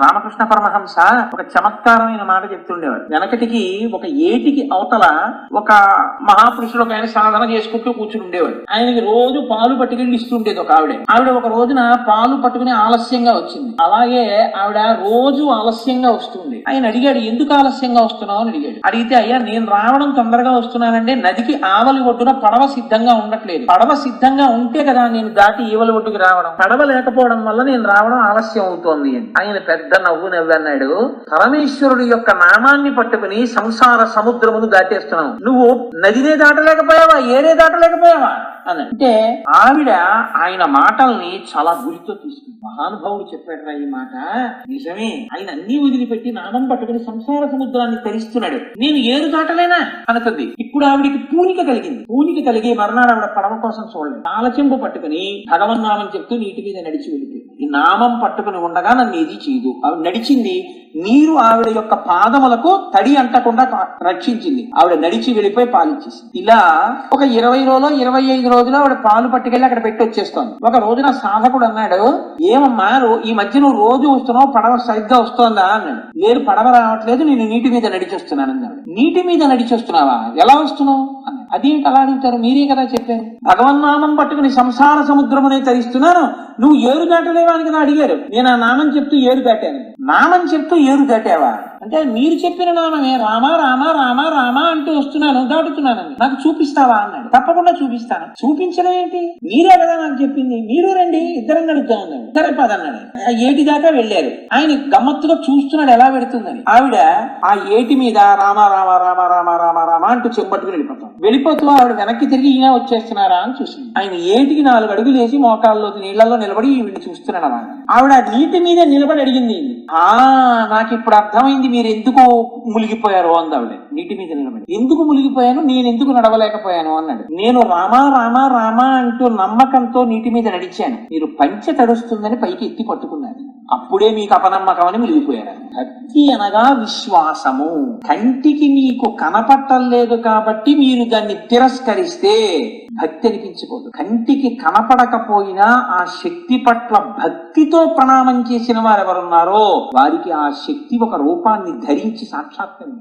రామకృష్ణ పరమహంస ఒక చమత్కారమైన మాట చెప్తుండేవాడు. వెనకటికి ఒక ఏటికి అవతల ఒక మహాపురుషుడు ఒక ఆయన సాధన చేసుకుంటూ కూర్చుని ఉండేవాడు. ఆయనకి రోజు పాలు పట్టుకెళ్ళి ఇస్తుండేది ఒక ఆవిడ ఒక రోజున పాలు పట్టుకుని ఆలస్యంగా వచ్చింది. అలాగే ఆవిడ రోజు ఆలస్యంగా వస్తుంది. ఆయన అడిగాడు, ఎందుకు ఆలస్యంగా వస్తున్నావు అని అడిగాడు. అడిగితే, అయ్యా నేను రావడం తొందరగా వస్తున్నానంటే నదికి ఆవలి ఒడ్డున పడవ సిద్ధంగా ఉండట్లేదు. పడవ సిద్ధంగా ఉంటే కదా నేను దాటి ఈవలి ఒడ్డుకి రావడం. పడవ లేకపోవడం వల్ల నేను రావడం ఆలస్యం అవుతోంది అని. ఆయన పెద్ద నవ్వు నవ్వన్నాడు. పరమేశ్వరుడి యొక్క నామాన్ని పట్టుకుని సంసార సముద్రమును దాటేస్తున్నావు. నువ్వు నదినే దాటలేకపోయావా, ఏరే దాటలేకపోయావా అని అంటే ఆవిడ ఆయన మాటల్ని చాలా గురితో తీసుకుంది. మహానుభావుడు చెప్పాడు ఈ మాట నిజమే. ఆయన అన్ని వదిలిపెట్టి నామం పట్టుకుని సంసార సముద్రాన్ని తరిస్తున్నాడు. నేను ఏరు దాటలేనా అనుకుంది. ఇప్పుడు ఆవిడికి పూనిక కలిగి మర్నాడు ఆవిడ పడవ కోసం చూడలేదు. తాళచెంబు పట్టుకుని భగవన్నామం చెప్తూ నీటి మీద నడిచి వెళ్ళిపోయింది. ఈ నామం పట్టుకుని ఉండగా నన్ను ఏది చేయదు. ఆవిడ నడిచింది. నీరు ఆవిడ యొక్క పాదములకు తడి అంటకుండా రక్షించింది. ఆవిడ నడిచి వెళ్ళిపోయి పాలిచ్చేసింది. ఇలా ఒక 20 రోజులు 25 రోజులు ఆవిడ పాలు పట్టుకెళ్ళి అక్కడ పెట్టి వచ్చేస్తోంది. ఒక రోజున సాధకుడు అన్నాడు, ఏమమ్మా ఈ మధ్య నువ్వు రోజు వస్తున్నావు, పడవ సరిగ్గా వస్తోందా అన్నాడు. లేదు, పడవ రావట్లేదు, నేను నీటి మీద నడిచి వస్తున్నాను అన్నాడు. నీటి మీద నడిచి వస్తున్నావా, ఎలా వస్తున్నావు అన్నాడు. అదేంటి అలా అడుగుతారు, మీరే కదా చెప్పారు. భగవన్నామం పట్టుకుని సంసార సముద్రమునే తరిస్తున్నాను, నువ్వు ఏరు దాటలేవా అని కదా అడిగారు. నేను ఆ నామం చెప్తూ ఏరు దాటాను. నామం చెప్తూ ఏరు దాటావా అంటే మీరు చెప్పిన నామమే రామ రామ రామ రామ అంటూ వస్తున్నాను, దాటుతున్నానని నాకు చూపిస్తావా అన్నాడు. తప్పకుండా చూపిస్తాను. చూపించడం ఏంటి, మీరే కదా నాకు చెప్పింది, మీరు రండి ఇద్దరం నడుద్దాం అన్నాడు. సరే పదన్నాడు. ఏటి దాకా వెళ్ళారు. ఆయన గమ్మత్తుగా చూస్తున్నాడు ఎలా పెడుతుందని. ఆవిడ ఆ ఏటి మీద రామ రామ రామ రామ రామ రామ అంటూ చెంపట్టుకుని వెళ్ళిపోతూ ఆవిడ వెనక్కి తిరిగి ఈయన వచ్చేస్తున్నారా అని చూసింది. ఆయన ఏటికి 4 అడుగులు వేసి మోకాల్లో నీళ్లలో నిలబడి వీడిని చూస్తున్నాడు అలా. ఆవిడ నీటి మీద నిలబడి అడిగింది, నాకు ఇప్పుడు అర్థమైంది మీరు ఎందుకు మునిగిపోయారు అంది ఆవిడ. నీటి మీద నిలబడి ఎందుకు మునిగిపోయాను, నేను ఎందుకు నడవలేకపోయాను అన్నాడు. నేను రామా రామా రామా అంటూ నమ్మకంతో నీటి మీద నడిచాను, మీరు పంచె తడుస్తుందని పైకి ఎత్తి పట్టుకున్నాను, అప్పుడే మీకు అపనమ్మకం అని మునిగిపోయారు. భక్తి అనగా విశ్వాసము. కంటికి మీకు కనపట్టలేదు కాబట్టి మీరు దాన్ని తిరస్కరిస్తే భక్తి అనిపించుకోదు. కంటికి కనపడకపోయినా ఆ శక్తి పట్ల భక్తితో ప్రణామం చేసిన వారు ఎవరున్నారో వారికి ఆ శక్తి ఒక రూపాన్ని ధరించి సాక్షాత్కరించారు.